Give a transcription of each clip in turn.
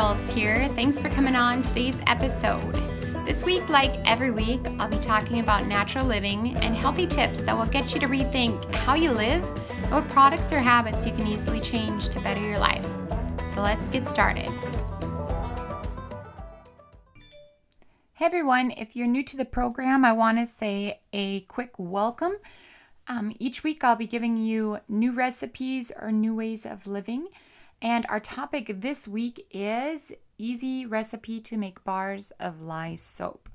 Girls here. Thanks for coming on today's episode. This week, like every week, I'll be talking about natural living and healthy tips that will get you to rethink how you live and what products or habits you can easily change to better your life. So let's get started. Hey everyone, if you're new to the program, I want to say a quick welcome. Each week I'll be giving you new recipes or new ways of living. And our topic this week is easy recipe to make bars of lye soap.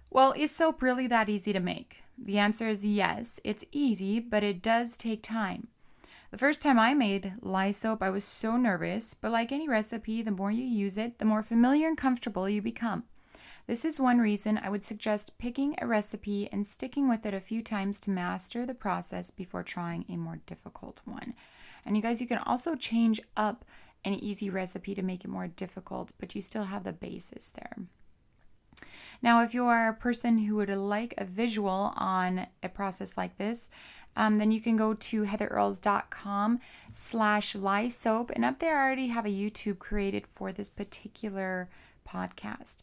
Well, is soap really that easy to make? The answer is yes, it's easy, but it does take time. The first time I made lye soap, I was so nervous, but like any recipe, the more you use it, the more familiar and comfortable you become. This is one reason I would suggest picking a recipe and sticking with it a few times to master the process before trying a more difficult one. And you guys, you can also change up an easy recipe to make it more difficult, but you still have the basis there. Now, if you are a person who would like a visual on a process like this, then you can go to heatherearls.com/lye soap, and up there I already have a YouTube created for this particular podcast.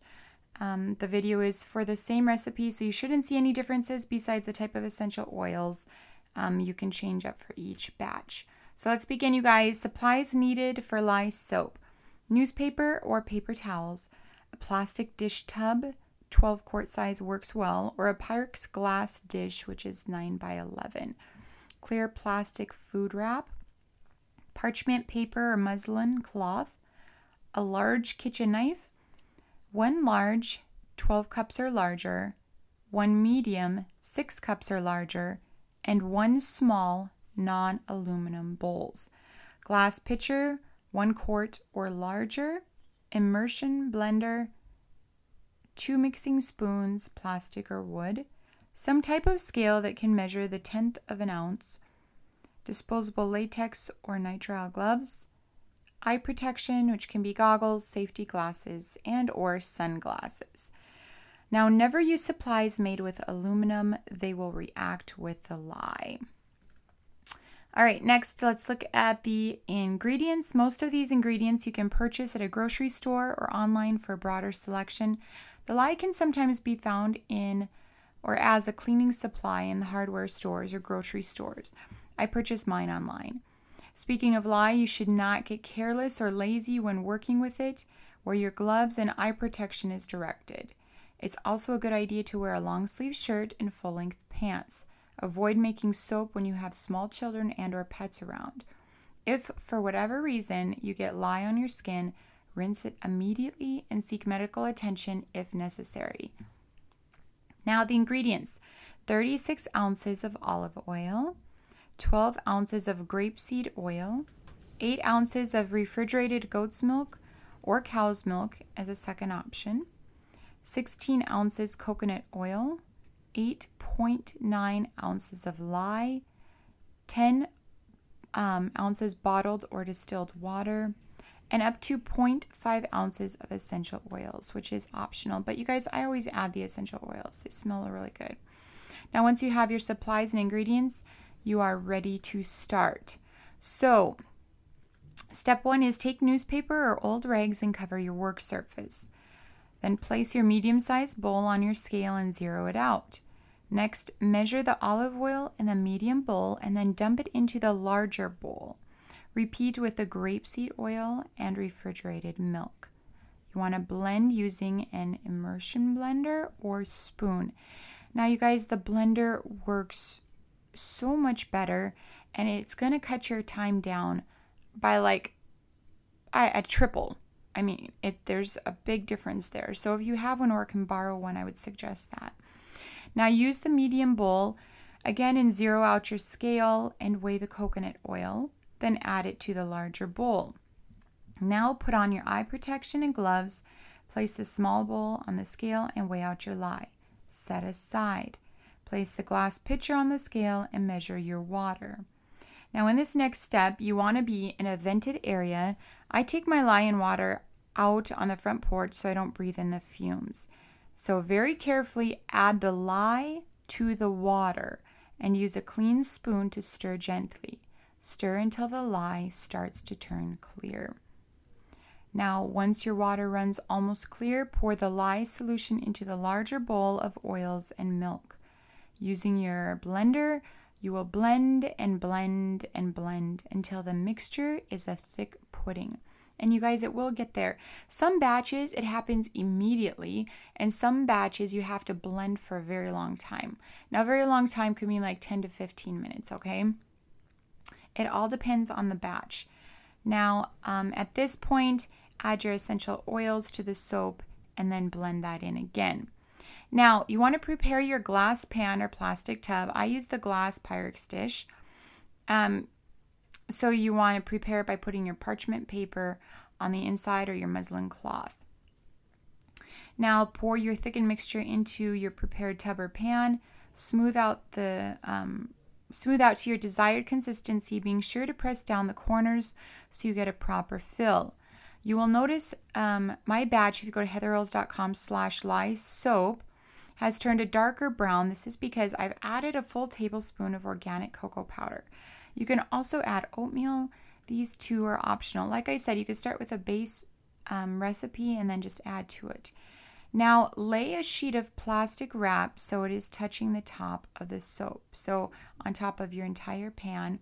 The video is for the same recipe, so you shouldn't see any differences besides the type of essential oils you can change up for each batch. So let's begin, you guys. Supplies needed for lye soap: newspaper or paper towels, a plastic dish tub, 12 quart size works well, or a Pyrex glass dish, which is 9 by 11, clear plastic food wrap, parchment paper or muslin cloth, a large kitchen knife, one large, 12 cups or larger, one medium, 6 cups or larger, and one small, non-aluminum bowls, glass pitcher, 1 quart or larger, immersion blender, 2 mixing spoons, plastic or wood, some type of scale that can measure the 1/10 of an ounce, disposable latex or nitrile gloves, eye protection, which can be goggles, safety glasses, and or sunglasses. Now, never use supplies made with aluminum. They will react with the lye. All right, next, let's look at the ingredients. Most of these ingredients you can purchase at a grocery store or online for a broader selection. The lye can sometimes be found in or as a cleaning supply in the hardware stores or grocery stores. I purchased mine online. Speaking of lye, you should not get careless or lazy when working with it. Wear your gloves and eye protection is directed. It's also a good idea to wear a long sleeve shirt and full-length pants. Avoid making soap when you have small children and or pets around. If, for whatever reason, you get lye on your skin, rinse it immediately and seek medical attention if necessary. Now the ingredients: 36 ounces of olive oil, 12 ounces of grapeseed oil, 8 ounces of refrigerated goat's milk or cow's milk as a second option, 16 ounces coconut oil, 8.9 ounces of lye, 10 ounces bottled or distilled water, and up to 0.5 ounces of essential oils, which is optional. But you guys, I always add the essential oils. They smell really good. Now, once you have your supplies and ingredients, you are ready to start. So, step 1 is take newspaper or old rags and cover your work surface. Then place your medium-sized bowl on your scale and zero it out. Next, measure the olive oil in the medium bowl and then dump it into the larger bowl. Repeat with the grapeseed oil and refrigerated milk. You want to blend using an immersion blender or spoon. Now, you guys, the blender works so much better, and it's going to cut your time down by like a triple. I mean, there's a big difference there. So if you have one or can borrow one, I would suggest that. Now use the medium bowl again and zero out your scale and weigh the coconut oil, then add it to the larger bowl. Now put on your eye protection and gloves, place the small bowl on the scale and weigh out your lye. Set aside. Place the glass pitcher on the scale and measure your water. Now in this next step, you want to be in a vented area. I take my lye and water out on the front porch so I don't breathe in the fumes. So very carefully add the lye to the water and use a clean spoon to stir gently. Stir until the lye starts to turn clear. Now, once your water runs almost clear, pour the lye solution into the larger bowl of oils and milk. Using your blender, you will blend and blend and blend until the mixture is a thick pudding. And you guys, it will get there. Some batches, it happens immediately, and some batches you have to blend for a very long time. Now, a very long time could mean like 10 to 15 minutes, okay? It all depends on the batch. Now, at this point, add your essential oils to the soap and then blend that in again. Now, you want to prepare your glass pan or plastic tub. I use the glass Pyrex dish. So you want to prepare it by putting your parchment paper on the inside or your muslin cloth. Now, pour your thickened mixture into your prepared tub or pan. Smooth out to your desired consistency, being sure to press down the corners so you get a proper fill. You will notice my batch, if you go to heatherearls.com/lye soap, has turned a darker brown. This is because I've added a full tablespoon of organic cocoa powder. You can also add oatmeal. These two are optional. Like I said, you could start with a base recipe and then just add to it. Now, lay a sheet of plastic wrap so it is touching the top of the soap. So on top of your entire pan.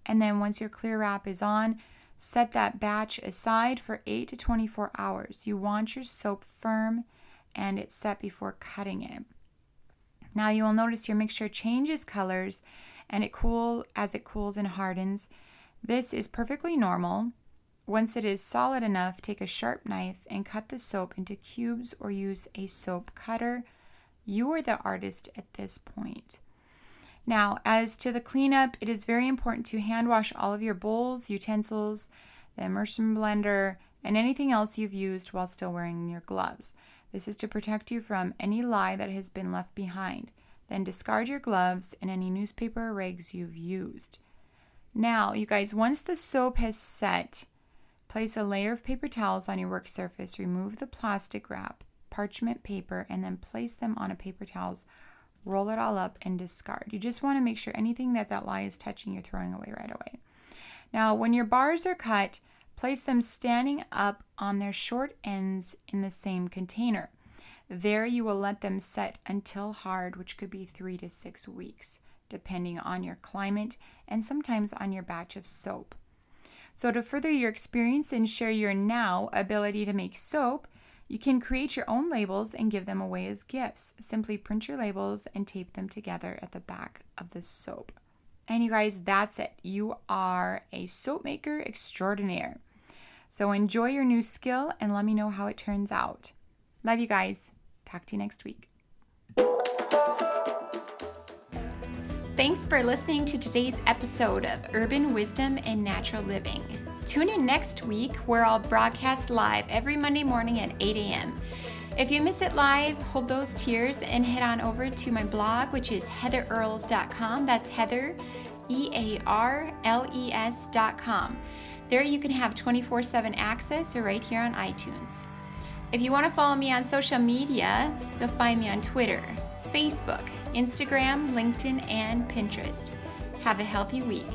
And then once your clear wrap is on, set that batch aside for 8 to 24 hours. You want your soap firm and it's set before cutting it. Now you will notice your mixture changes colors and as it cools and hardens. This is perfectly normal. Once it is solid enough, take a sharp knife and cut the soap into cubes or use a soap cutter. You are the artist at this point. Now, as to the cleanup, it is very important to hand wash all of your bowls, utensils, the immersion blender, and anything else you've used while still wearing your gloves. This is to protect you from any lye that has been left behind. Then discard your gloves and any newspaper or rags you've used. Now, you guys, once the soap has set, place a layer of paper towels on your work surface, remove the plastic wrap, parchment paper, and then place them on a paper towels. Roll it all up and discard. You just want to make sure anything that lye is touching, you're throwing away right away. Now, when your bars are cut, place them standing up on their short ends in the same container. There you will let them set until hard, which could be 3 to 6 weeks, depending on your climate and sometimes on your batch of soap. So to further your experience and share your now ability to make soap, you can create your own labels and give them away as gifts. Simply print your labels and tape them together at the back of the soap. And you guys, that's it. You are a soap maker extraordinaire. So enjoy your new skill and let me know how it turns out. Love you guys. Talk to you next week. Thanks for listening to today's episode of Urban Wisdom and Natural Living. Tune in next week where I'll broadcast live every Monday morning at 8 a.m. If you miss it live, hold those tears and head on over to my blog, which is heatherearls.com. That's Heather, EARLES.com. There you can have 24/7 access or right here on iTunes. If you want to follow me on social media, you'll find me on Twitter, Facebook, Instagram, LinkedIn, and Pinterest. Have a healthy week.